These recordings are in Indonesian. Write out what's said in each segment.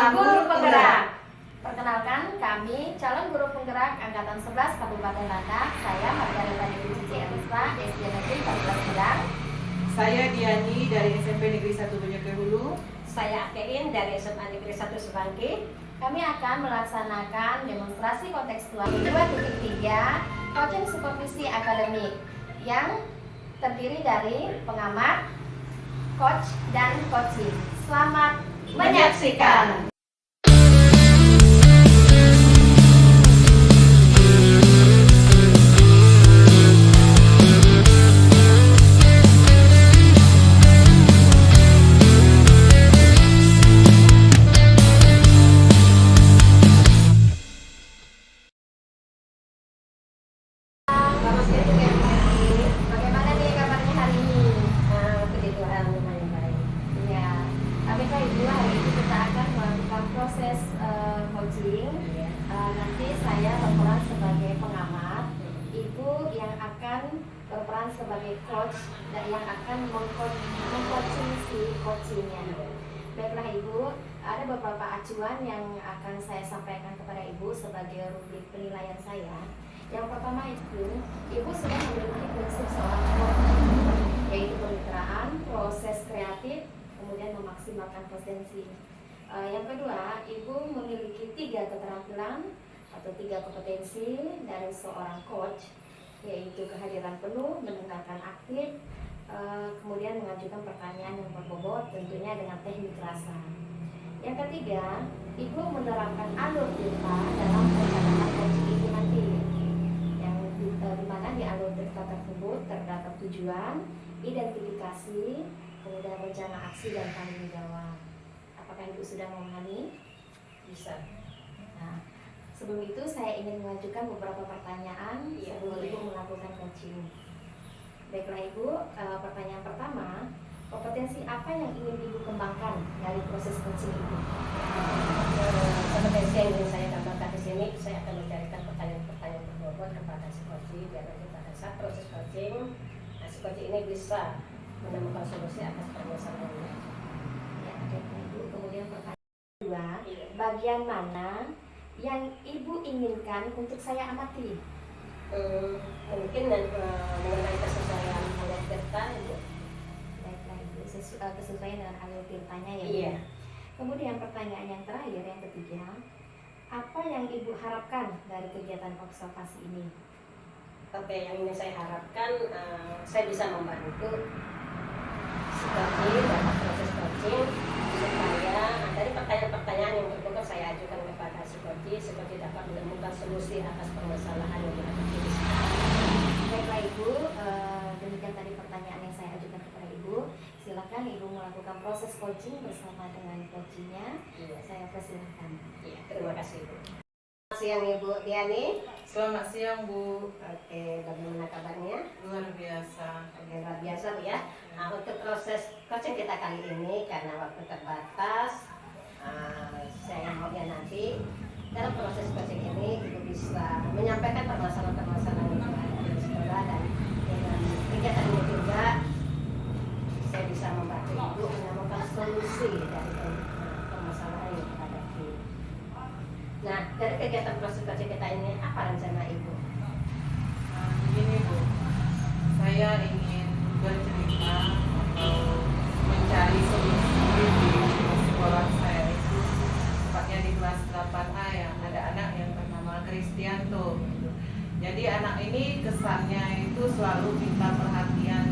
Guru Penggerak. Perkenalkan, kami calon guru penggerak Angkatan 11 Kabupaten Batak. Saya Margarita Dewi Cici Elisa, SD Negeri 14 Gedang. Saya Diani dari SMP Negeri 1 Banyakehulu. Saya Akein dari SMA Negeri 1 Semanggi. Kami akan melaksanakan demonstrasi kontekstual 2.3 coaching supervisi akademik yang terdiri dari pengamat, coach, dan coaching. Selamat menyaksikan. Bagaimana nih kabarnya hari ini? Puji Tuhan lumayan baik. Ya, tapi Kak Ibu, hari ini kita akan melakukan proses coaching. Nanti saya berperan sebagai pengamat, Ibu yang akan berperan sebagai coach dan yang akan mengcoaching si coachingnya. Baiklah Ibu, ada beberapa acuan yang akan saya sampaikan kepada Ibu sebagai rubrik penilaian saya. Yang pertama itu, Ibu sudah memiliki prinsip seorang coach, yaitu kemitraan, proses kreatif, kemudian memaksimalkan potensi. Yang kedua, Ibu memiliki 3 keterampilan atau 3 kompetensi dari seorang coach, yaitu kehadiran penuh, mendengarkan aktif, kemudian mengajukan pertanyaan yang berbobot, tentunya dengan teknik rasa. Yang ketiga, Ibu menerapkan alur cerita dalam pelaksanaan coaching itu nanti, yang di mana di alur cerita tersebut terdapat tujuan, identifikasi, kemudian rencana aksi dan tanggung jawab. Apakah Ibu sudah memahami? Bisa. Nah, sebelum itu saya ingin mengajukan beberapa pertanyaan sebelum Ibu melakukan coaching. Baiklah Ibu, pertanyaan pertama, kompetensi apa yang ingin Ibu kembangkan dari proses coaching itu? Kompetensi yang ingin saya tambahkan di sini, saya akan mencarikan pertanyaan-pertanyaan berbobot kepada si coaching biar nanti pada saat proses coaching, si coaching ini bisa menemukan solusi atas permasalahannya. Ya, baiklah Ibu. Kemudian pertanyaan kedua, bagian mana yang Ibu inginkan untuk saya amati? Mungkin mengenai kesesuaian alur cerita Ibu. Baiklah Ibu, kesesuaian dengan alur ceritanya ya. Iya. Kemudian pertanyaan yang terakhir, yang ketiga, apa yang Ibu harapkan dari kegiatan observasi ini? Oke, yang ingin saya harapkan saya bisa membantu si coaching dalam proses coaching supaya dari pertanyaan-pertanyaan yang berbobot saya ajukan kepada si coaching dapat menemukan solusi atas permasalahan yang dihadapi. Baiklah Ibu, demikian tadi pertanyaan yang saya ajukan kepada Ibu. Silakan Ibu melakukan proses coaching bersama dengan coachingnya. Saya persilahkan. Iya, terima kasih Bu. Selamat siang Ibu Diani. Selamat siang Bu. Oke, bagaimana kabarnya? Luar biasa. Oke, luar biasa Bu ya. Nah, untuk proses coaching kita kali ini karena waktu terbatas, saya maunya nanti dalam proses coaching ini Ibu bisa menyampaikan permasalahan-permasalahan yang ada di sekolah dan dengan kegiatan ini juga saya bisa membantu Ibu menemukan solusi dari permasalahan yang dihadapi. Nah, dari kegiatan proses coaching kita ini apa rencana Ibu? Begini Bu, saya ingin bercerita atau mencari solusi di sekolah saya itu, tepatnya di kelas 8A yang ada anak yang bernama Kristianto gitu. Jadi anak ini kesannya itu selalu minta perhatian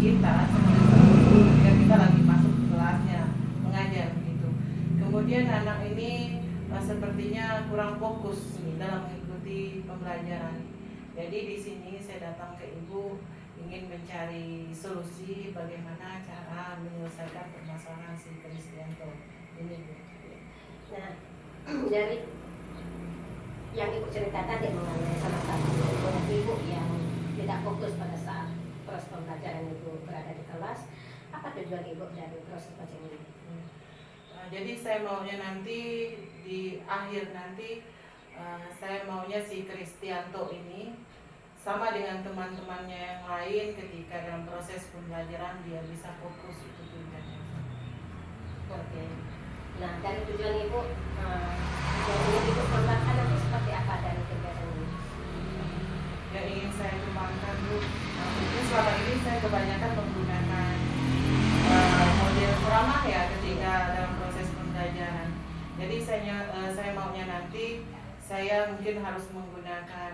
kita sebagai guru ketika kita lagi masuk ke kelasnya mengajar gitu. Kemudian anak ini sepertinya kurang fokus dalam mengikuti pembelajaran. Jadi di sini saya datang ke Ibu ingin mencari solusi bagaimana cara menyelesaikan permasalahan si Kristianto ini Bu. Nah, dari yang Ibu cerita tadi mengenai salah satu Ibu yang tidak fokus pada saat proses pembelajaran Ibu berada di kelas, apa tujuan Ibu dari proses coaching ini? Jadi saya maunya nanti di akhir nanti saya maunya si Kristianto ini sama dengan teman-temannya yang lain ketika dalam proses pembelajaran dia bisa fokus itu tujuannya. Oke. Nah, dari tujuan Ibu, yang ingin Ibu kembangkan nanti seperti apa dari kegiatan ini? Yang ingin saya kembangkan Bu, mungkin selama ini saya kebanyakan menggunakan model ceramah ya ketika dalam proses pembelajaran. Jadi saya maunya nanti saya mungkin harus menggunakan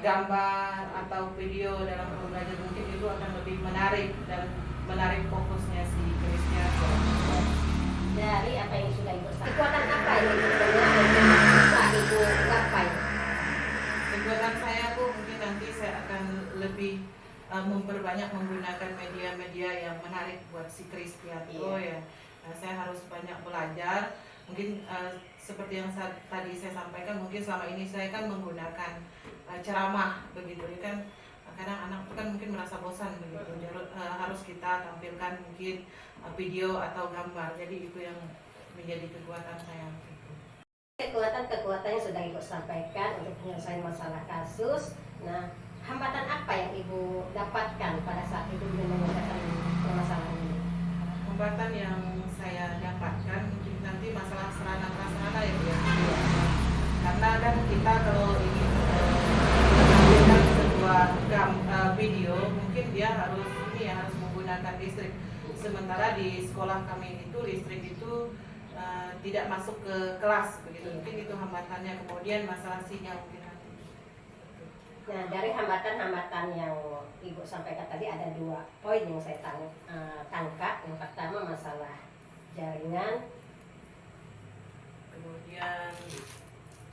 gambar atau video dalam pembelajaran, mungkin itu akan lebih menarik dan menarik fokusnya si Krisnya. Dari apa yang sudah Ibu sampaikan, kekuatan apa yang bisa Ibu capai? Kekuatan saya Bu, mungkin nanti saya akan lebih memperbanyak menggunakan media-media yang menarik buat si Kristianto ya. Nah, saya harus banyak belajar. Mungkin seperti yang tadi saya sampaikan, mungkin selama ini saya kan menggunakan ceramah begitu ya kan. Kadang anak itu kan mungkin merasa bosan begitu. Harus kita tampilkan mungkin video atau gambar. Jadi itu yang menjadi kekuatan saya. Kekuatan-kekuatan yang sudah Ibu sampaikan untuk menyelesaikan masalah kasus. Nah, hambatan apa yang Ibu dapatkan pada saat Ibu menyelesaikan permasalahan ini? Hambatan yang saya dapatkan mungkin nanti masalah sarana-prasarana ya Bu ya. Karena kan kita kalau ingin menampilkan sebuah video, mungkin dia harus menggunakan listrik. Sementara di sekolah kami itu listrik itu tidak masuk ke kelas begitu. Mungkin itu hambatannya. Kemudian masalah sinyal mungkin nanti. Nah, dari hambatan-hambatan yang Ibu sampaikan tadi ada 2 poin yang saya tangkap. Yang pertama masalah jaringan, kemudian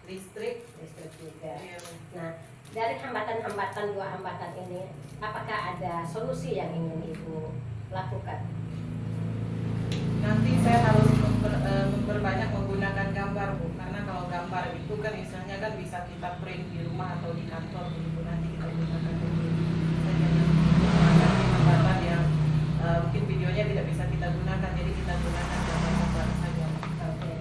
listrik juga. ya. Nah, dari hambatan-hambatan 2 hambatan ini, apakah ada solusi yang ingin Ibu lakukan? Nanti saya harus memperbanyak menggunakan gambar Bu, karena kalau gambar itu kan misalnya kan bisa kita print di rumah atau di kantor begitu, nanti kita gunakan hambatan yang mungkin videonya tidak bisa kita gunakan, jadi kita gunakan gambar-gambar saja. Oke.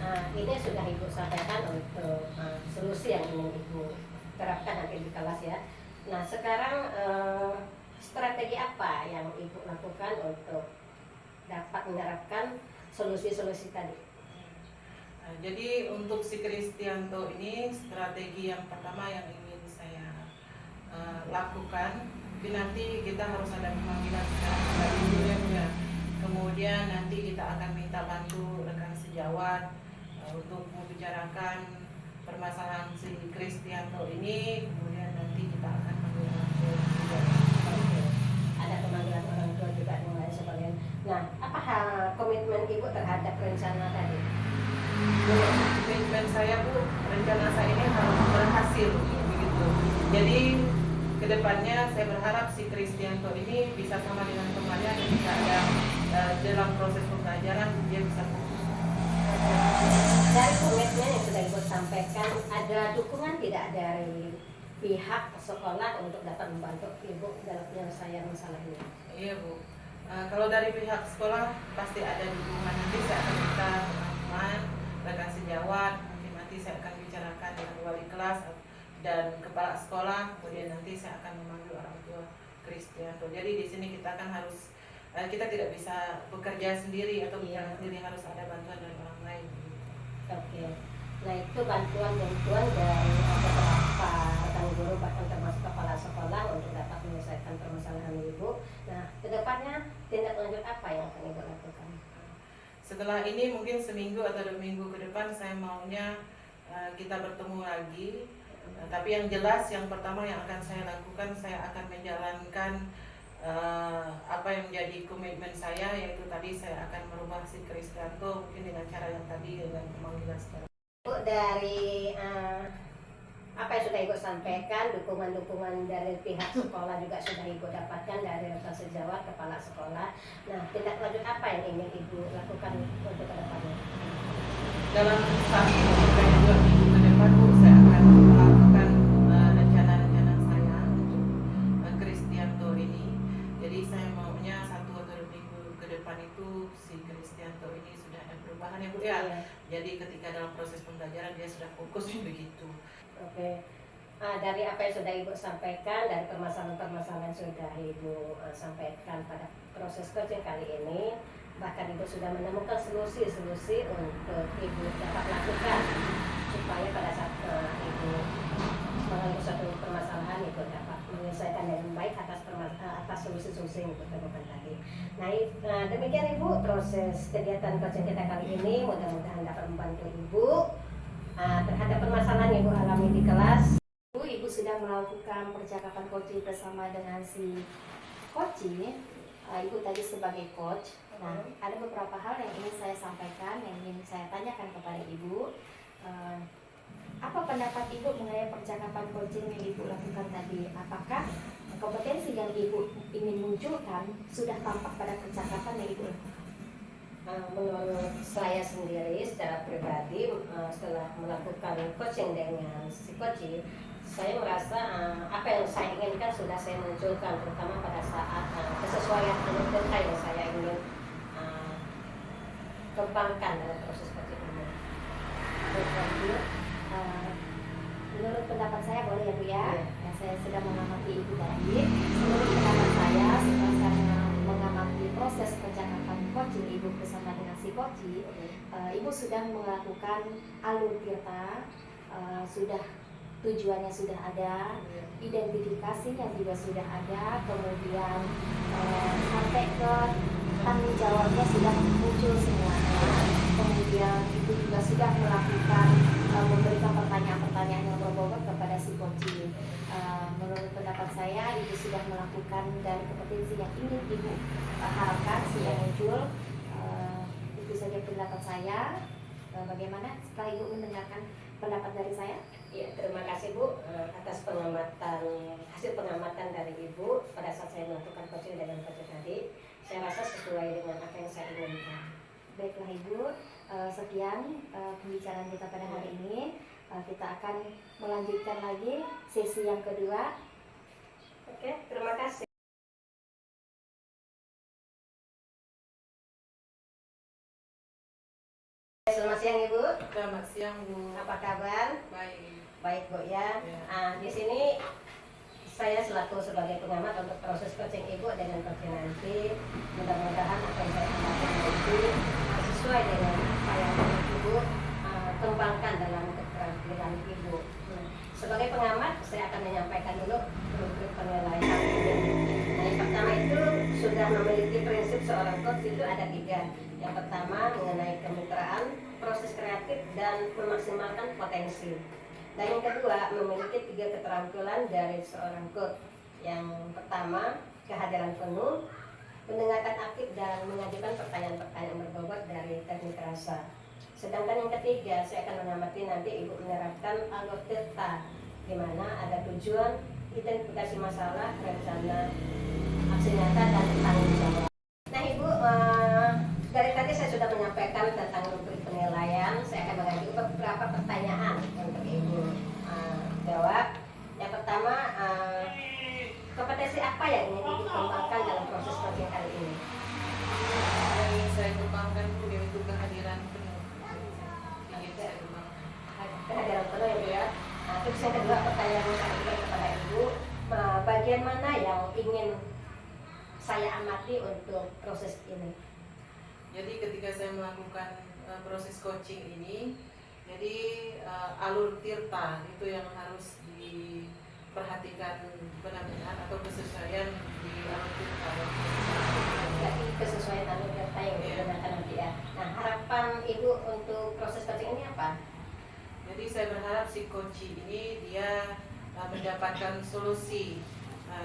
Nah, ini sudah Ibu sampaikan untuk solusi yang ingin Ibu terapkan nanti di kelas ya. Nah, sekarang strategi apa yang Ibu lakukan untuk dapat menerapkan solusi-solusi tadi? Nah, jadi untuk si Kristianto ini strategi yang pertama yang ingin saya lakukan, nanti kita harus ada pemanggilan dari ya. Kemudian nanti kita akan minta bantu rekan sejawat untuk membicarakan permasalahan si Kristianto ini. Kemudian nanti kita akan panggil orang tua juga. Ada pemanggilan orang tua juga yang lain sebagainya. Nah, apa komitmen Ibu terhadap rencana tadi? Komitmen saya Bu, rencana saya ini harus berhasil begitu. Jadi kedepannya saya berharap si Kristianto ini bisa sama dengan temannya dan bisa ada dalam proses pembelajaran dia bisa fokus. Dari komitmen yang sudah Ibu sampaikan, ada dukungan tidak dari pihak sekolah untuk dapat membantu Ibu dalam penyelesaian masalah ini? Iya Bu, kalau dari pihak sekolah pasti ada dukungan. Nanti saya akan minta teman-teman, rekan sejawat, mungkin nanti saya akan bicarakan dengan wali kelas dan kepala sekolah. Kemudian nanti saya akan memanggil orang tua Kristianto. Jadi di sini kita kan harus, kita tidak bisa bekerja sendiri atau bicara sendiri, harus ada bantuan dari orang lain. Oke. Nah, itu bantuan dari beberapa rekan guru bahkan termasuk kepala sekolah untuk dapat menyelesaikan permasalahan Ibu. Nah, kedepannya tindak lanjut apa yang akan Ibu lakukan? Setelah ini mungkin seminggu atau 2 minggu ke depan saya maunya kita bertemu lagi. Tapi yang jelas yang pertama yang akan saya lakukan, saya akan menjalankan apa yang menjadi komitmen saya, yaitu tadi saya akan merubah si Kristianto mungkin dengan cara yang tadi, dengan pemanggilan secara. Dari apa yang sudah Ibu sampaikan, dukungan-dukungan dari pihak sekolah juga sudah Ibu dapatkan dari rekan sejawat, kepala sekolah. Nah, tindak lanjut apa yang ingin Ibu lakukan untuk ke depannya? Dalam 1-2 minggu ke depan Bu, saya akan melakukan rencana-rencana saya untuk Kristianto ini. Jadi saya maunya 1 atau 2 minggu ke depan itu si Kristianto ini sudah ada perubahan ya Bu ya. Jadi ketika dalam proses pembelajaran dia sudah fokus begitu. Oke. Dari apa yang sudah Ibu sampaikan, dari permasalahan-permasalahan yang sudah Ibu sampaikan pada proses coaching kali ini, bahkan Ibu sudah menemukan solusi-solusi untuk Ibu dapat lakukan supaya pada saat Ibu mengalami suatu permasalahan Ibu dapat menyelesaikan dengan baik atas solusi-solusi yang Ibu temukan tadi. Nah, demikian Ibu proses kegiatan coaching kita kali ini, mudah-mudahan dapat membantu Ibu terhadap permasalahan yang Ibu alami di kelas. Ibu sudah melakukan percakapan coaching bersama dengan si coaching. Ibu tadi sebagai coach. Nah, ada beberapa hal yang ingin saya sampaikan, yang ingin saya tanyakan kepada Ibu. Apa pendapat Ibu mengenai percakapan coaching yang Ibu lakukan tadi? Apakah kompetensi yang Ibu ingin munculkan sudah tampak pada percakapan yang Ibu lakukan? Menurut saya sendiri secara pribadi, setelah melakukan coaching dengan si coaching, saya merasa apa yang saya inginkan sudah saya munculkan, terutama pada saat kesesuaian data yang saya ingin kembangkan dalam proses coaching ini. Menurut pendapat saya, boleh ya Bu ya? Ya. Ya, saya sedang mengamati Ibu tadi. Menurut pendapat saya, setelah saya mengamati proses percakapan coaching Ibu bersama dengan si coaching, Ibu sudah melakukan alur tirta, sudah tujuannya sudah ada, identifikasinya juga sudah ada, kemudian sampai ke tanggung jawabnya sudah muncul semuanya. Kemudian Ibu juga sudah melakukan memberikan pertanyaan-pertanyaan yang berbobot kepada si coaching. Menurut pendapat saya, Ibu sudah melakukan dari kompetensi yang ingin Ibu harapkan sudah muncul. Itu saja pendapat saya. Bagaimana setelah Ibu mendengarkan pendapat dari saya? Ya, terima kasih Bu atas hasil pengamatan dari Ibu pada saat saya melakukan coaching dengan coaching tadi. Saya rasa sesuai dengan apa yang saya inginkan. Baiklah Ibu, sekian pembicaraan kita pada hari ini. Kita akan melanjutkan lagi sesi yang kedua. Oke, terima kasih. Selamat siang Ibu. Selamat siang Bu. Apa kabar? Baik. Baik Bu ya. Ya. Di sini saya selaku sebagai pengamat untuk proses coaching Ibu dengan coaching nanti. Mudah-mudahan apa yang saya sampaikan nanti sesuai dengan apa yang Ibu kembangkan dalam keterampilan Ibu. Sebagai pengamat, saya akan menyampaikan dulu prinsip penilaian ini. Nah, yang pertama itu sudah memiliki prinsip seorang coach itu ada 3. Yang pertama mengenai kemitraan, proses kreatif, dan memaksimalkan potensi. Dan yang kedua memiliki 3 keterampilan dari seorang coach. Yang pertama kehadiran penuh, mendengarkan aktif, dan mengajukan pertanyaan-pertanyaan berbobot dari teknik rasa. Sedangkan yang ketiga, saya akan mengamati nanti Ibu menerapkan alur tirta, di mana ada tujuan, identifikasi masalah, rencana, aksi nyata, dan tanggung jawab. Nah Ibu, dari tadi saya sudah menyampaikan tentang rubrik penilaian. Saya akan mengajukan beberapa pertanyaan untuk Ibu jawab. Yang pertama, kompetensi apa yang ingin Ibu kembangkan dalam proses coaching kali ini? Yang saya kembangkan Bu yaitu kehadiran penuh. Ingin saya kembangkan. Kehadiran penuh ya Bu ya. Terus yang kedua, pertanyaan saya juga kepada Ibu, bagian mana yang ingin saya amati untuk proses ini? Jadi ketika saya melakukan proses coaching ini, jadi alur tirta itu yang harus diperhatikan benar-benar, atau kesesuaian di alur tirta. Jadi kesesuaian alur tirta yang digunakan nanti ya. Nah, harapan Ibu untuk proses coaching ini apa? Jadi saya berharap si coaching ini dia mendapatkan solusi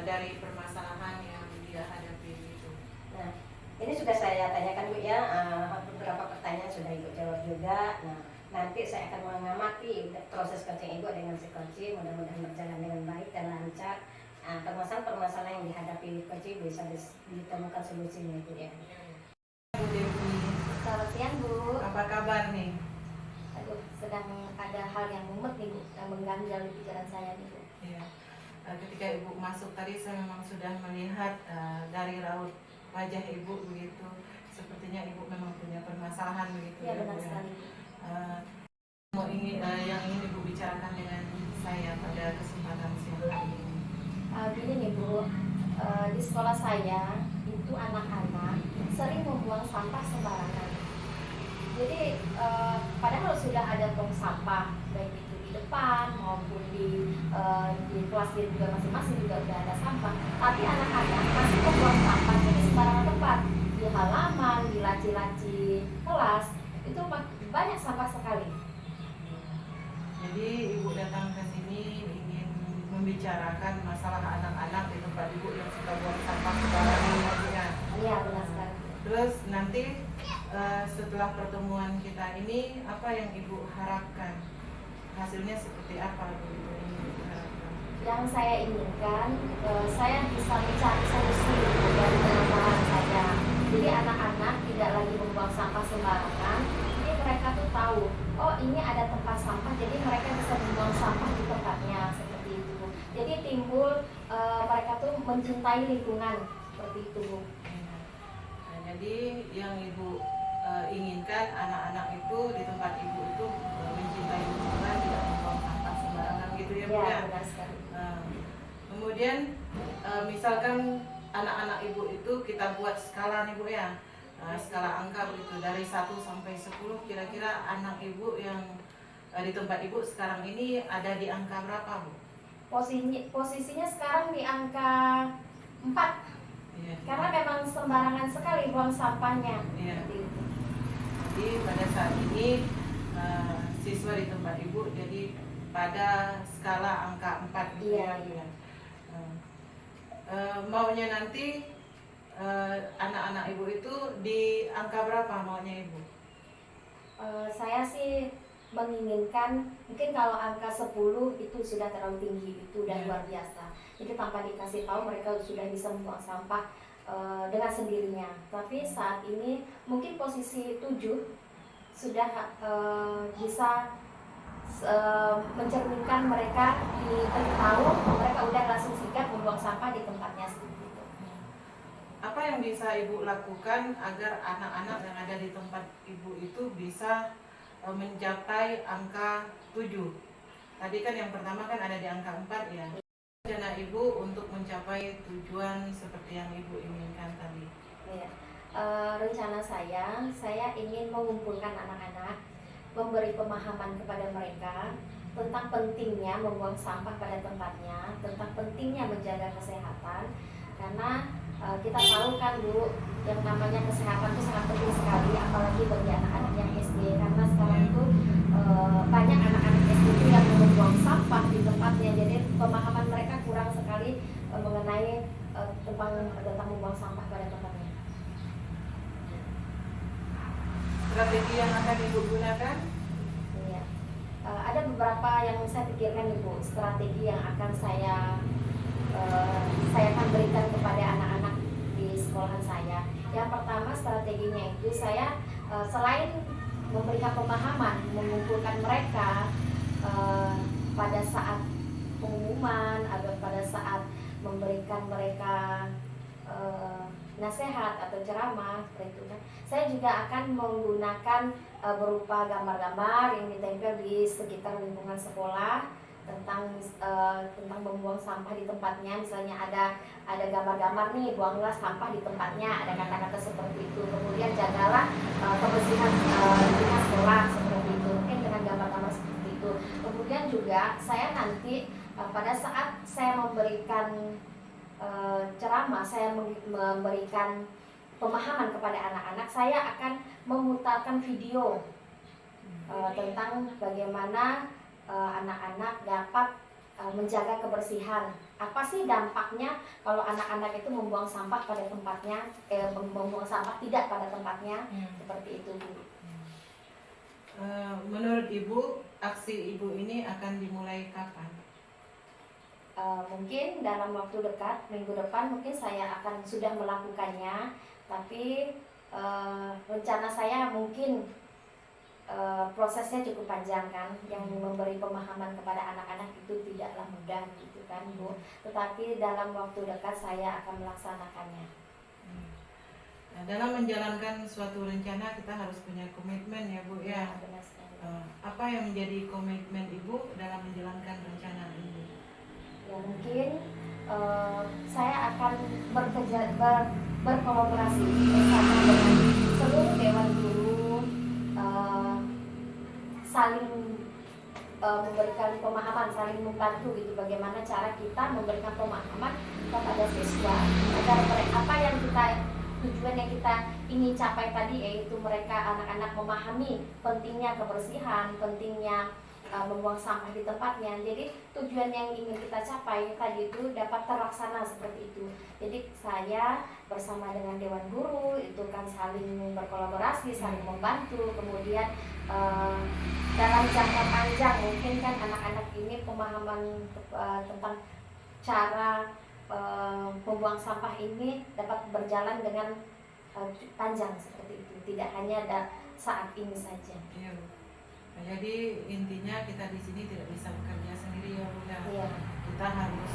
dari permasalahan yang dia hadapi itu. Nah, ini sudah saya tanyakan Bu ya, beberapa pertanyaan sudah Ibu jawab juga. Nah, nanti saya akan mengamati proses coaching Ibu dengan si coaching, mudah-mudahan berjalan dengan baik dan lancar. Permasalahan-permasalahan yang dihadapi coaching bisa ditemukan solusinya Ibu ya. Bu Dewi, Selamat siang Bu. apa kabar nih? Aduh, sedang ada hal yang mumet nih Bu, yang mengganjal di pikiran saya nih Bu. Ya. Ketika Ibu masuk tadi saya memang sudah melihat dari raut wajah Ibu begitu, sepertinya Ibu memang punya permasalahan begitu. Iya ya, benar Bu, ya. sekali. Yang ingin Ibu bicarakan dengan saya pada kesempatan siang hari ini. Gini nih Bu, di sekolah saya itu anak-anak sering membuang sampah sembarangan. Jadi padahal sudah ada tong sampah baik itu di depan maupun di kelas dia juga masing-masing juga udah ada sampah, tapi anak-anak masih membuang sampah di sembarangan tempat, di halaman, di laci-laci kelas itu banyak sampah sekali. Jadi ibu datang ke sini ingin membicarakan masalah anak-anak di tempat ibu yang suka buang sampah sembarangan ya. Iya, benar sekali. Terus nanti setelah pertemuan kita ini apa yang ibu harapkan? Hasilnya seperti apa Bu ibu ingin harapkan? Yang saya inginkan, saya bisa mencari solusi dari permasalahan saya. Jadi anak-anak tidak lagi membuang sampah sembarangan. Jadi mereka tuh tahu, oh ini ada tempat sampah, jadi mereka bisa membuang sampah di tempatnya seperti itu. Jadi timbul mereka tuh mencintai lingkungan seperti itu, Bu. Nah, jadi yang ibu inginkan anak-anak itu di tempat ibu itu mencintai lingkungan, tidak membuang sampah sembarangan gitu ya Bu ya. Benar sekali. Kemudian misalkan anak-anak ibu itu kita buat skala nih Bu ya, skala angka begitu dari 1 sampai 10, kira-kira anak ibu yang di tempat ibu sekarang ini ada di angka berapa Bu? Posisinya sekarang di angka 4, Iya. karena memang sembarangan sekali buang sampahnya. Iya. Seperti itu. Jadi pada saat ini siswa di tempat ibu jadi pada skala angka 4 gitu Iya, ya Bu ya. Maunya nanti anak-anak ibu itu di angka berapa maunya ibu? Saya sih menginginkan mungkin kalau angka 10 itu sudah terlalu tinggi, itu udah Ya. luar biasa. Jadi tanpa dikasih tahu mereka sudah bisa membuang sampah dengan sendirinya. Tapi saat ini mungkin posisi 7 sudah bisa mencerminkan mereka diberitahu mereka udah langsung sigap membuang sampah di tempatnya seperti itu. Apa yang bisa ibu lakukan agar anak-anak yang ada di tempat ibu itu bisa mencapai angka 7? Tadi kan yang pertama kan ada di angka 4 ya. Rencana ibu untuk mencapai tujuan seperti yang ibu inginkan tadi. Ya. Rencana saya ingin mengumpulkan anak-anak, memberi pemahaman kepada mereka tentang pentingnya membuang sampah pada tempatnya, tentang pentingnya menjaga kesehatan, karena kita tahu kan Bu, yang namanya kesehatan itu sangat penting sekali, apalagi bagi anak-anak yang SD, karena sekarang itu banyak anak-anak SD itu yang membuang sampah di tempatnya, jadi pemahaman mereka kurang sekali mengenai tentang membuang sampah pada tempatnya. Strategi yang akan ibu gunakan? Iya. Ada beberapa yang saya pikirkan Ibu, strategi yang akan saya akan berikan kepada anak-anak di sekolahan saya. Yang pertama strateginya itu saya selain memberikan pemahaman, mengumpulkan mereka pada saat pengumuman atau pada saat memberikan mereka nasihat atau ceramah seperti itu kan. Saya juga akan menggunakan berupa gambar-gambar yang ditempel di sekitar lingkungan sekolah tentang membuang sampah di tempatnya. Misalnya ada gambar-gambar nih, buanglah sampah di tempatnya, ada kata-kata seperti itu. Kemudian jagalah kebersihan lingkungan sekolah seperti itu, mungkin dengan gambar-gambar seperti itu. Kemudian juga saya nanti pada saat saya memberikan ceramah, saya memberikan pemahaman kepada anak-anak, saya akan memutarkan video tentang bagaimana anak-anak dapat menjaga kebersihan. Apa sih dampaknya kalau anak-anak itu membuang sampah pada tempatnya, membuang sampah tidak pada tempatnya, seperti itu Bu. Menurut ibu, aksi ibu ini akan dimulai kapan? Mungkin dalam waktu dekat, minggu depan mungkin saya akan sudah melakukannya. Tapi rencana saya mungkin prosesnya cukup panjang kan. Yang memberi pemahaman kepada anak-anak itu tidaklah mudah gitu kan Bu. Tetapi dalam waktu dekat saya akan melaksanakannya. Nah, dalam menjalankan suatu rencana kita harus punya komitmen ya Bu ya. Benar sekali. Apa yang menjadi komitmen ibu dalam menjalankan rencana ini? Ya mungkin saya akan berkolaborasi bersama dengan seluruh dewan guru, saling memberikan pemahaman, saling membantu gitu, bagaimana cara kita memberikan pemahaman kepada siswa agar apa yang kita, tujuan yang kita ingin capai tadi, yaitu mereka anak-anak memahami pentingnya kebersihan, pentingnya membuang sampah di tempatnya. Jadi tujuan yang ingin kita capai tadi itu dapat terlaksana seperti itu. Jadi saya bersama dengan Dewan Guru itu kan saling berkolaborasi, saling membantu. Kemudian dalam jangka panjang mungkin kan anak-anak ini pemahaman tentang cara membuang sampah ini dapat berjalan dengan panjang seperti itu. Tidak hanya saat ini saja. Iya. Nah, jadi intinya kita di sini tidak bisa bekerja sendiri ya Bu ya. Iya. Kita harus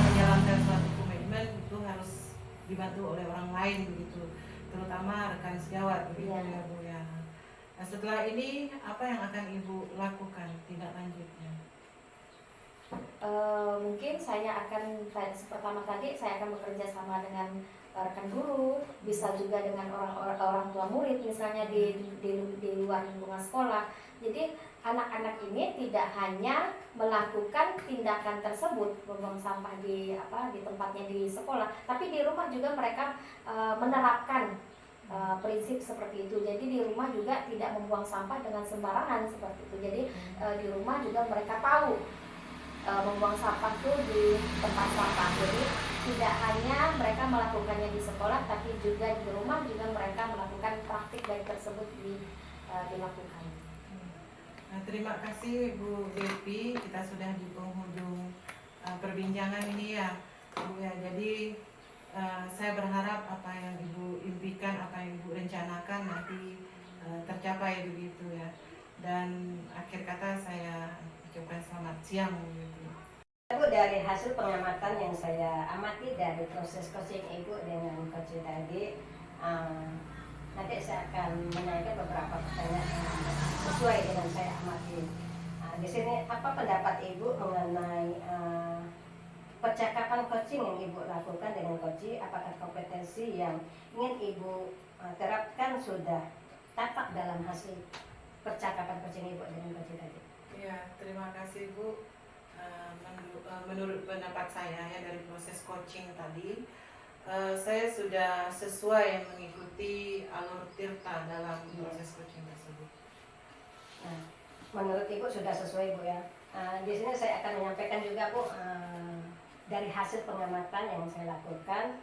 menjalankan suatu komitmen itu harus dibantu oleh orang lain begitu, terutama rekan sejawat begitu ya Bu ya. Nah, setelah ini apa yang akan Ibu lakukan tindak lanjutnya? Mungkin saya akan pertama tadi saya akan bekerja sama dengan rekan guru, bisa juga dengan orang tua murid misalnya di luar lingkungan sekolah. Jadi anak-anak ini tidak hanya melakukan tindakan tersebut membuang sampah di tempatnya di sekolah, tapi di rumah juga mereka menerapkan prinsip seperti itu. Jadi di rumah juga tidak membuang sampah dengan sembarangan seperti itu. Jadi di rumah juga mereka tahu membuang sampah itu di tempat sampah. Jadi tidak hanya mereka melakukannya di sekolah, tapi juga di rumah juga mereka melakukan praktik baik tersebut dilakukan. Nah, terima kasih Bu Devi, kita sudah di penghujung perbincangan ini ya Bu ya. Jadi saya berharap apa yang Ibu impikan, apa yang Ibu rencanakan nanti tercapai begitu ya. Dan akhir kata saya ucapkan selamat siang begitu. Bu, dari hasil pengamatan yang saya amati dari proses coaching Ibu dengan coach tadi, nanti saya akan menanyakan beberapa pertanyaan yang sesuai dengan saya amati. Di sini apa pendapat Ibu mengenai percakapan coaching yang Ibu lakukan dengan coach? Apakah kompetensi yang ingin Ibu terapkan sudah tampak dalam hasil percakapan coaching Ibu dengan coach tadi? Ya, terima kasih Bu. Menurut pendapat saya ya dari proses coaching tadi, saya sudah sesuai mengikuti alur tirta dalam proses coaching tersebut. Nah, menurut Ibu sudah sesuai Bu ya. Di sini saya akan menyampaikan juga Bu, dari hasil pengamatan yang saya lakukan.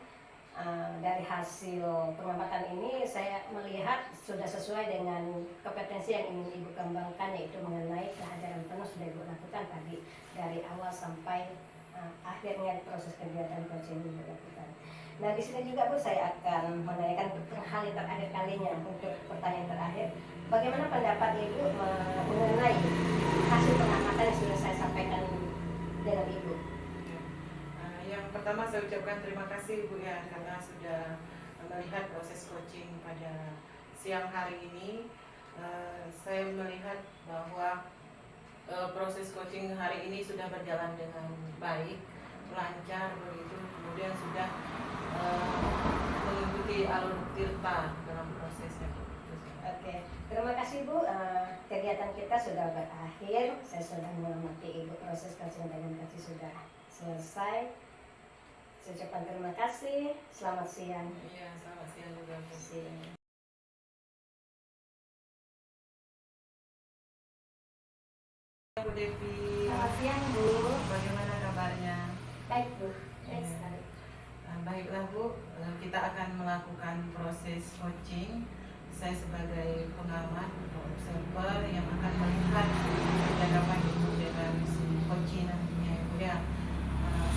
Dari hasil pengamatan ini saya melihat sudah sesuai dengan kompetensi yang ingin Ibu kembangkan, yaitu mengenai kehadiran penuh sudah Ibu lakukan tadi dari awal sampai akhirnya proses kegiatan coaching Ibu lakukan. Nah, di sini juga Bu saya akan menanyakan hal yang terakhir kalinya untuk pertanyaan terakhir. Bagaimana pendapat Ibu mengenai hasil pengamatan yang sudah saya sampaikan dengan Ibu? Yang pertama saya ucapkan terima kasih Bu ya, karena sudah melihat proses coaching pada siang hari ini. Saya melihat bahwa proses coaching hari ini sudah berjalan dengan baik, lancar begitu, kemudian sudah mengikuti alur tirta dalam prosesnya. Oke, terima kasih Bu. Kegiatan kita sudah berakhir. Saya sudah mengamati Ibu, proses coaching dengan coach sudah selesai. Saya ucapkan terima kasih. Selamat siang. Iya, selamat siang juga Bu. Bu Devi. Selamat siang Bu. Bagaimana kabarnya? Baik Bu, baik sekali. Baiklah Bu, kita akan melakukan proses coaching. Saya sebagai pengamat atau observer yang akan melihat percakapan Ibu dengan si coaching nantinya Ibu ya.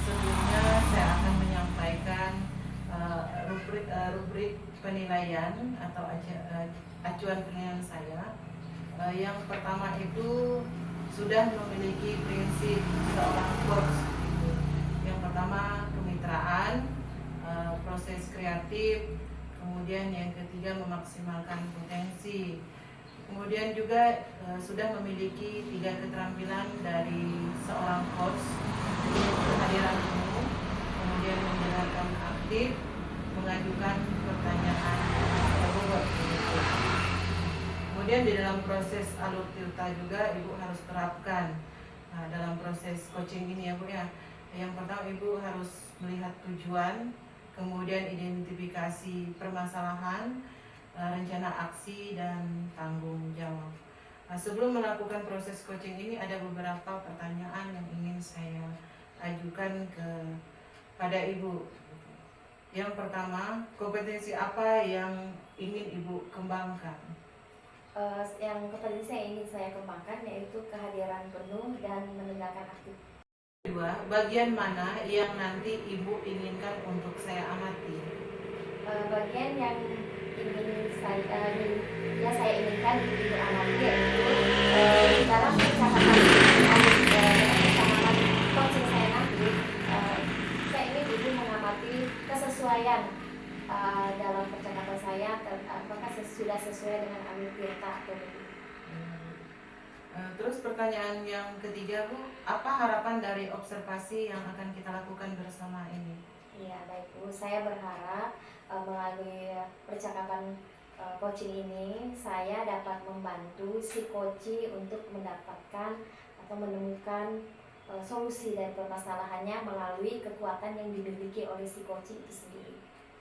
Sebelumnya saya akan menyampaikan rubrik penilaian atau acuan penilaian saya. Yang pertama itu sudah memiliki prinsip seorang coach. Yang pertama kemitraan, proses kreatif, kemudian yang ketiga memaksimalkan potensi. Kemudian juga sudah memiliki 3 keterampilan dari seorang coach, kehadiran umum, kemudian mendengarkan aktif, mengajukan pertanyaan tersebut. Kemudian di dalam proses alutilta juga Ibu harus terapkan dalam proses coaching ini ya Bu ya. Yang pertama Ibu harus melihat tujuan, kemudian identifikasi permasalahan, rencana aksi dan tanggung jawab. Sebelum melakukan proses coaching ini ada beberapa pertanyaan yang ingin saya ajukan kepada Ibu. Yang pertama, kompetensi apa yang ingin Ibu kembangkan? Yang kompetensi yang ingin saya kembangkan yaitu kehadiran penuh dan menegakkan aktif. Kedua, bagian mana yang nanti Ibu inginkan untuk saya amati? Bagian yang saya inginkan Ibu amati yaitu dalam percakapan coaching saya nanti, saya ingin Ibu mengamati kesesuaian dalam percakapan saya, apakah sudah sesuai dengan alutilta atau tidak. Terus pertanyaan yang ketiga Bu, apa harapan dari observasi yang akan kita lakukan bersama ini? Ya baik Bu, saya berharap melalui percakapan coaching ini saya dapat membantu si coach untuk mendapatkan atau menemukan solusi dari permasalahannya melalui kekuatan yang dimiliki oleh si coach itu sendiri.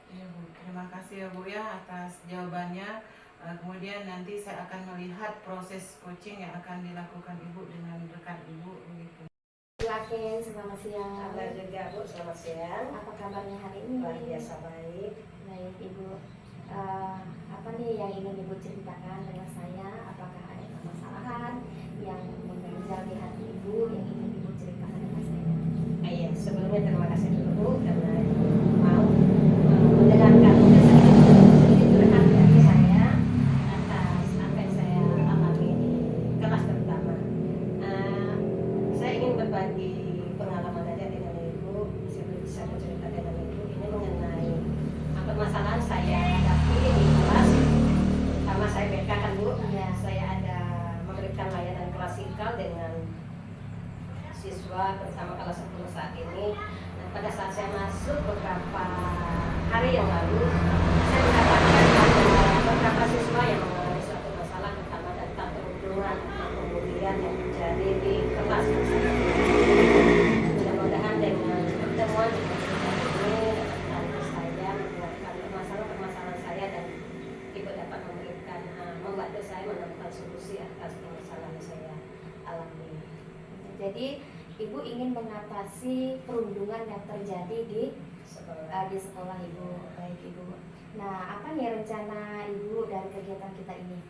Iya Bu, terima kasih ya Bu ya atas jawabannya. Kemudian nanti saya akan melihat proses coaching yang akan dilakukan Ibu dengan rekan Ibu begitu. Bu Aken, selamat siang. Kabar juga Bu, selamat siang. Apa kabarnya hari ini? Luar biasa baik. Baik Ibu. Apa nih yang ingin Ibu ceritakan dengan saya? Apakah ada permasalahan yang mengganjal di hati Ibu yang ingin Ibu ceritakan dengan saya? Iya, sebelumnya terima kasih dulu Bu karena mau mendengarkan curhat dari saya atas apa yang saya alami di kelas pertama. Saya ingin berbagi pengalaman aja dengan Ibu, bisa bercerita dengan Ibu ini mengenai permasalahan saya hadapi di kelas. Pertama saya BK kan Bu, Ya. saya ada memberikan layanan klasikal dengan siswa terutama kelas 10 saat ini. Nah, pada saat saya masuk beberapa hari yang lalu, saya mendapatkan ada beberapa siswa yang mengalami suatu masalah terutama tentang perundungan atau kemudian yang terjadi di kelas. Mudah-mudahan dengan pertemuan dengan kita ini dapat saya mendengarkan permasalahan saya dan Ibu dapat memberikan membantu saya menemukan solusi atas permasalahan yang saya alami. Jadi Ibu ingin mengatasi perundungan yang terjadi di sekolah Ibu. Baik Ibu. Nah, apa nih rencana Ibu dari kegiatan kita ini?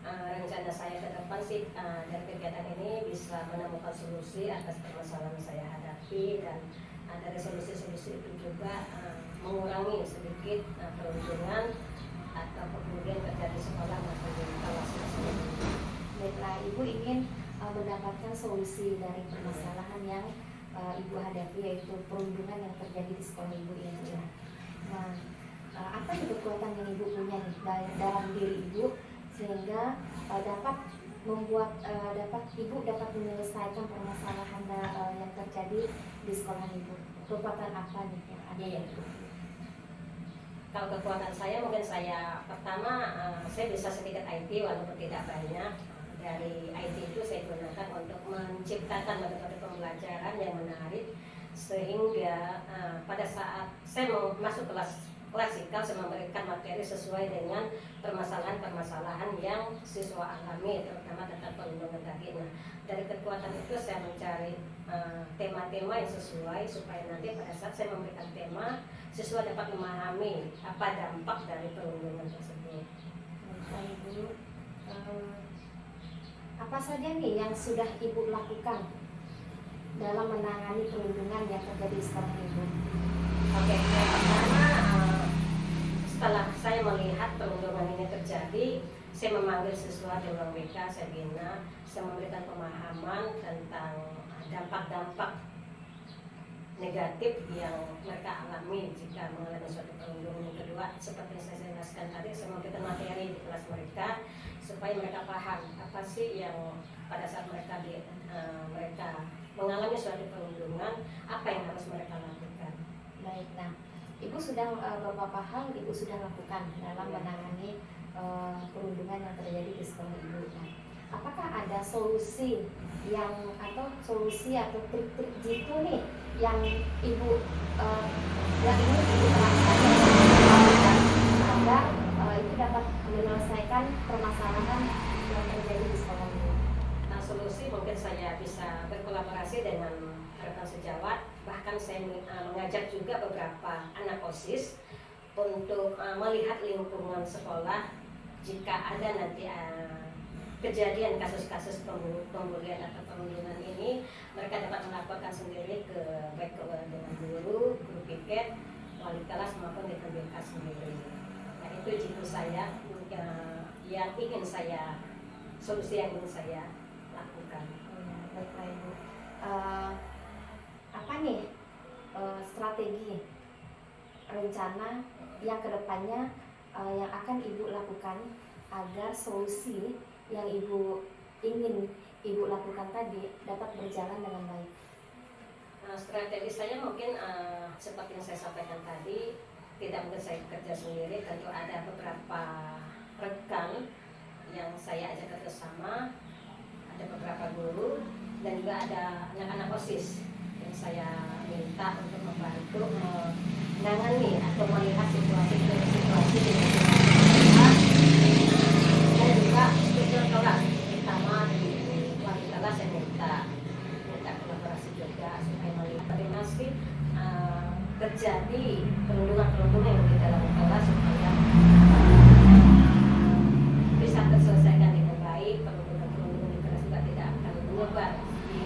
Rencana saya ke depan sih dari kegiatan ini bisa menemukan solusi atas permasalahan yang saya hadapi dan dari solusi-solusi itu juga mengurangi sedikit perundungan atau kemudian terjadi sekolah maupun di kelas tersebut. Baiklah, Ibu ingin mendapatkan solusi dari permasalahan yang Ibu hadapi yaitu perundungan yang terjadi di sekolah Ibu ini. Nah, apa kekuatan yang Ibu punya nih dalam diri Ibu sehingga dapat membuat Ibu dapat menyelesaikan permasalahan yang terjadi di sekolah Ibu. Kekuatan apa nih yang ada Iya. Ibu? Kalau kekuatan saya mungkin saya pertama saya bisa sedikit IT walaupun tidak banyak. Dari IT itu saya gunakan untuk menciptakan metode pembelajaran yang menarik sehingga pada saat saya mau masuk kelas klasikal saya memberikan materi sesuai dengan permasalahan-permasalahan yang siswa alami terutama tentang perundungan tadi. Nah, dari kekuatan itu saya mencari tema-tema yang sesuai supaya nanti pada saat saya memberikan tema siswa dapat memahami apa dampak dari perundungan tersebut. Baik Ibu. Apa saja nih yang sudah Ibu lakukan dalam menangani perundungan yang terjadi di sekolah Ibu? Oke, yang pertama setelah saya melihat perundungan ini terjadi, saya memanggil siswa di ruang BK, saya bina, saya memberikan pemahaman tentang dampak-dampak negatif yang mereka alami jika mengalami suatu perundungan. Yang kedua, seperti yang saya jelaskan tadi, saya memberikan materi di kelas mereka supaya mereka paham apa sih yang pada saat mereka mengalami suatu perundungan, apa yang harus mereka lakukan. Baik, nah Ibu sudah beberapa hal Ibu sudah lakukan dalam menangani perundungan yang terjadi di sekolah Ibu. Nah, apakah ada solusi atau trik-trik jitu nih yang Ibu yang ingin Ibu terapkan agar itu dapat menyelesaikan permasalahan yang terjadi di sekolah Ibu? Nah, solusi mungkin saya bisa berkolaborasi dengan rekan sejawat, bahkan saya mengajak juga beberapa anak OSIS untuk melihat lingkungan sekolah jika ada nanti kejadian kasus-kasus pembulian atau perundungan ini, mereka dapat melaporkan sendiri baik dengan guru piket, wali kelas maupun dengan BK sendiri. Nah, itu jitu saya yang ingin saya solusi yang ingin saya lakukan. Baiklah Ibu. Apa nih strategi rencana yang kedepannya yang akan Ibu lakukan agar solusi yang Ibu ingin Ibu lakukan tadi dapat berjalan dengan baik? Strategi saya mungkin seperti yang saya sampaikan tadi, tidak mungkin saya kerja sendiri, tentu ada beberapa rekan yang saya ajak kerjasama, ada beberapa guru dan juga ada anak-anak OSIS yang saya minta untuk membantu menangani atau melihat situasi di sekolah dan juga struktur kelas, terutama di wali kelas yang minta kolaborasi juga supaya melihat bagaimana sih terjadi perundungan yang di dalam kelas supaya bisa terselesaikan dengan baik. Perundungan di kelas juga tidak akan menyebar di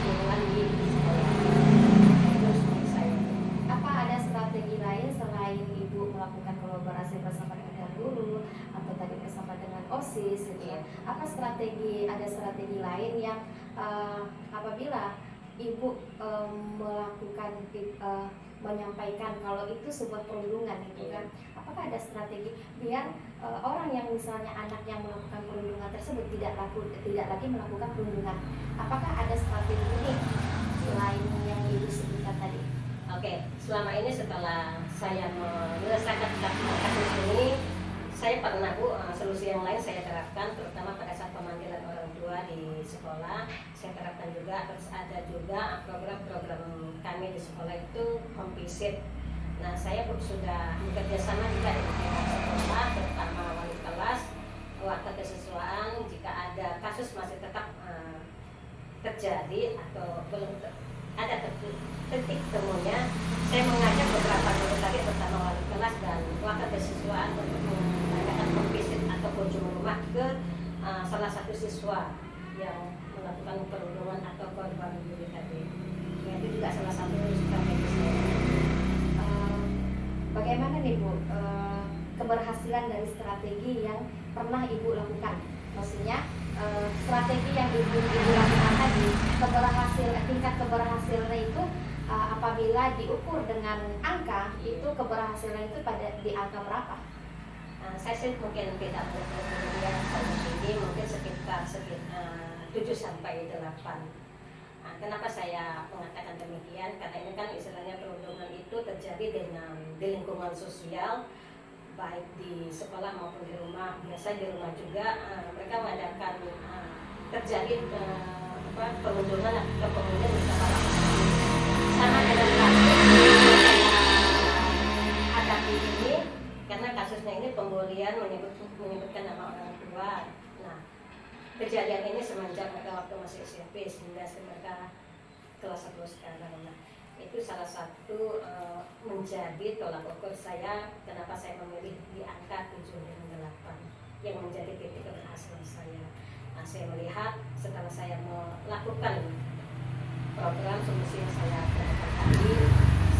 lingkungan di sekolah. Itu seperti saya. Apa ada strategi lain selain Ibu melakukan kolaborasi bersama dengan guru atau tadi bersama dengan OSIS gitu ya? Apa ada strategi lain yang apabila Ibu menyampaikan kalau itu sebuah perundungan gitu kan, apakah ada strategi biar orang yang misalnya anak yang melakukan perundungan tersebut tidak lagi melakukan perundungan? Apakah ada strategi ini selain yang Ibu sebutkan tadi? Oke, selama ini setelah saya menyelesaikan kasus ini, saya pernah solusi yang lain saya terapkan, terutama pada saat pemanggilan orang tua di sekolah. Saya terapkan juga, terus ada juga program-program kami di sekolah itu home visit. Nah, saya sudah bekerja sama juga dengan pihak sekolah, terutama wali kelas, waktu kesesuaian jika ada kasus masih tetap terjadi atau belum ada titik temunya, saya mengajak beberapa guru tadi bersama wali kelas dan wakil kesesuaian untuk mengadakan home visit atau kunjung rumah ke salah satu siswa yang melakukan perundungan atau korban bully tadi. Ya, itu juga salah satu strategi saya. Bagaimana nih Bu keberhasilan dari strategi yang pernah Ibu lakukan? Maksudnya strategi yang Ibu lakukan tadi, tingkat keberhasilan itu apabila diukur dengan angka, itu keberhasilan itu di angka berapa? Saya sih mungkin tidak berkemudian saat ini mungkin sekitar 7 sampai 8. Kenapa saya mengatakan demikian? Karena ini kan istilahnya perundungan itu terjadi di lingkungan sosial, baik di sekolah maupun di rumah. Biasa di rumah juga mereka mengadakan terjadi perundungan atau pembulian di sekolah. Sama dengan kasus hadapi ini, karena kasusnya ini pembulian menyebutkan nama orang tua. Nah, kejadian ini semenjak mereka waktu masih SMP hingga mereka kelas 1 sekarang. Nah, itu salah satu menjadi tolak ukur saya kenapa saya memilih di angka 7 dan 8 yang menjadi titik keberhasilan saya. Nah, saya melihat setelah saya melakukan program solusi yang saya lakukan tadi,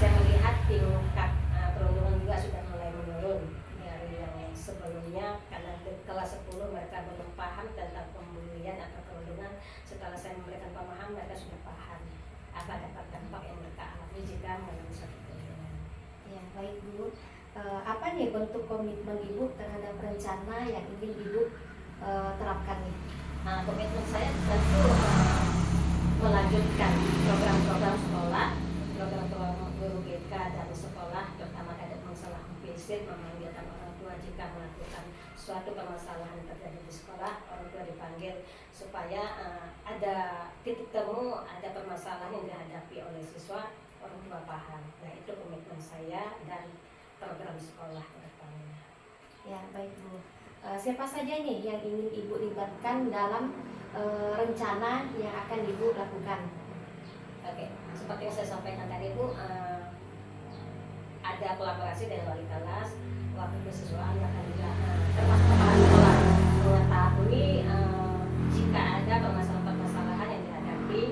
saya melihat tingkat perundungan juga sudah mulai menurun dari yang sebelumnya, karena di kelas 10 mereka belum paham tentang pembulian atau perundungan. Setelah saya memberikan pemahaman, mereka sudah paham apa dampak yang mereka alami jika mengalami suatu perundungan. Ya, baik Bu. Apa nih bentuk komitmen Ibu terhadap rencana yang ingin Ibu terapkan nih? Komitmen saya tentu melanjutkan program-program sekolah, program-program guru BK dan sekolah eksplisit memanggilkan orang tua jika melakukan suatu permasalahan yang terjadi di sekolah. Orang tua dipanggil supaya ada titik temu, ada permasalahan yang dihadapi oleh siswa, orang tua paham. Nah, itu komitmen saya dan program sekolah ke depannya. Ya, baik Bu. Siapa saja nih yang ingin Ibu libatkan dalam rencana yang akan Ibu lakukan? Oke, seperti yang saya sampaikan tadi Bu, ada kolaborasi dengan wali kelas, waktu kesiswaan bahkan juga termasuk kepala sekolah mengetahui jika ada permasalahan-permasalahan yang dihadapi,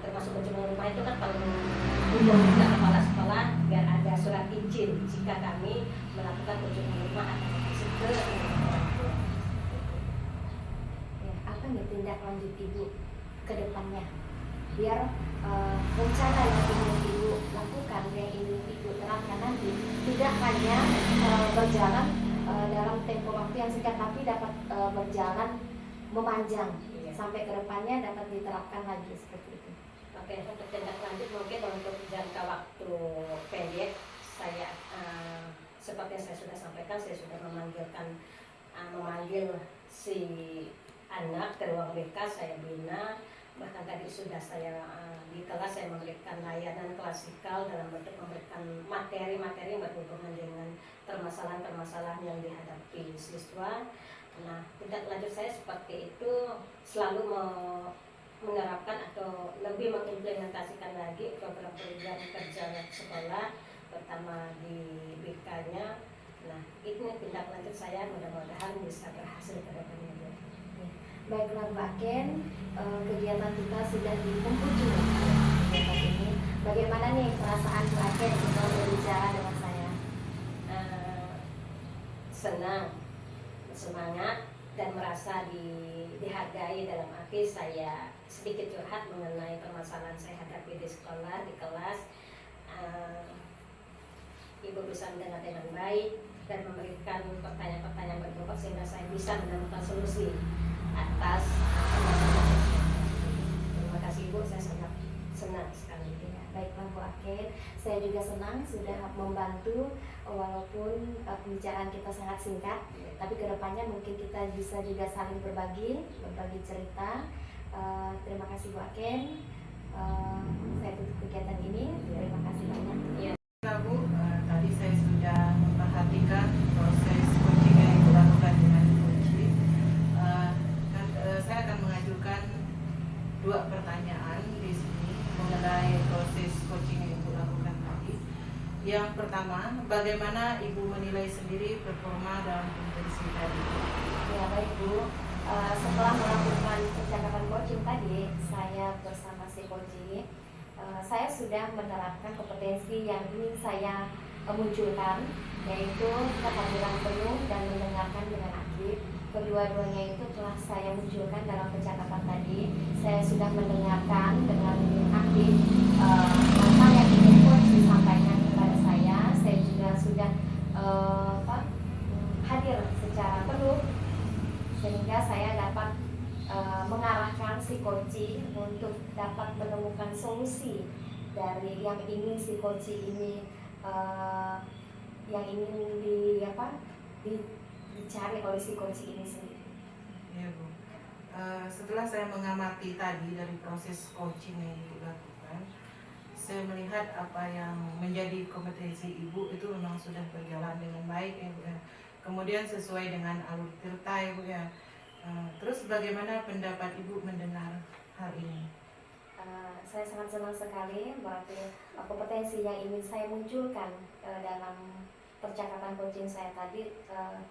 termasuk kunjungan rumah itu kan perlu juga kepala sekolah biar ada surat izin jika kami melakukan kunjungan rumah atau masuk ke orang tua. Ya, apa nih tindak lanjut Ibu ke depannya? Biar rencana yang ingin Ibu lakukan, yang ingin Ibu terapkan nanti tidak hanya berjalan dalam tempo waktu yang singkat, tapi dapat berjalan memanjang sampai ke depannya dapat diterapkan lagi seperti itu. Oke, untuk tindak lanjut mungkin untuk jangka waktu pendek saya seperti yang saya sudah sampaikan, saya sudah memanggil si anak ke ruang BK, saya bina. Bahkan tadi sudah saya di kelas saya memberikan layanan klasikal dalam bentuk memberikan materi-materi yang berhubungan dengan permasalahan-permasalahan yang dihadapi siswa. Nah, tindak lanjut saya seperti itu, selalu menerapkan atau lebih mengimplementasikan lagi program-program kerja sekolah, pertama di BK-nya. Nah, itu tindak lanjut saya, mudah-mudahan bisa berhasil ke depannya. Baiklah Mbak Ken, kegiatan kita sudah di penghujung kegiatan ini. Bagaimana nih perasaan Mbak Ken setelah berbicara dengan saya? Senang, semangat, dan merasa dihargai. Dalam arti saya sedikit curhat mengenai permasalahan saya hadapi di sekolah, di kelas. Ibu bisa mendengar dengan baik dan memberikan pertanyaan-pertanyaan berbobot sehingga saya bisa menemukan solusi atas permasalahan. Terima kasih Ibu, saya sangat senang sekali. Ya, baiklah Bu Aken, saya juga senang sudah membantu walaupun pembicaraan kita sangat singkat, tapi kedepannya mungkin kita bisa juga saling berbagi cerita. Terima kasih Bu Aken. Saya tutup kegiatan ini. Terima kasih banyak. Ya, Bu, tadi saya sudah memperhatikan proses coaching yang dilakukan dengan kunci. Saya akan mengajukan 2 pertanyaan di sini mengenai proses coaching yang Ibu lakukan tadi. Yang pertama, bagaimana Ibu menilai sendiri performa dalam kompetisi tadi? Ya baik Bu, setelah melakukan percakapan coaching tadi, saya bersama si coaching, saya sudah menerapkan kompetensi yang ingin saya munculkan, yaitu kehadiran penuh dan mendengarkan dengan aktif. Kedua-duanya itu telah saya munculkan dalam percakapan tadi. Saya sudah mendengarkan dengan aktif apa yang ingin coach disampaikan kepada saya. Saya juga sudah hadir secara penuh sehingga saya dapat mengarahkan si coaching untuk dapat menemukan solusi dari yang ingin si coaching ini yang ingin dicari oleh si coaching ini sendiri. Ya Bu, setelah saya mengamati tadi dari proses coaching yang dilakukan, saya melihat apa yang menjadi kompetensi Ibu itu memang sudah berjalan dengan baik ya Bu ya. Kemudian sesuai dengan alur tirta ya Bu ya. Terus bagaimana pendapat Ibu mendengar hal ini? Saya sangat senang sekali, berarti kompetensi yang ingin saya munculkan dalam percakapan coaching saya tadi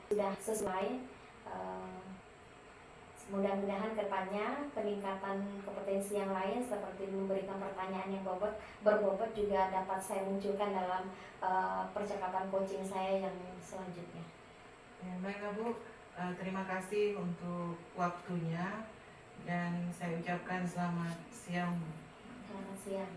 sudah sesuai. Mudah-mudahan kedepannya peningkatan kompetensi yang lain seperti memberikan pertanyaan yang berbobot juga dapat saya munculkan dalam percakapan coaching saya yang selanjutnya. Ya, baiklah Bu, terima kasih untuk waktunya dan saya ucapkan selamat siang. Selamat siang.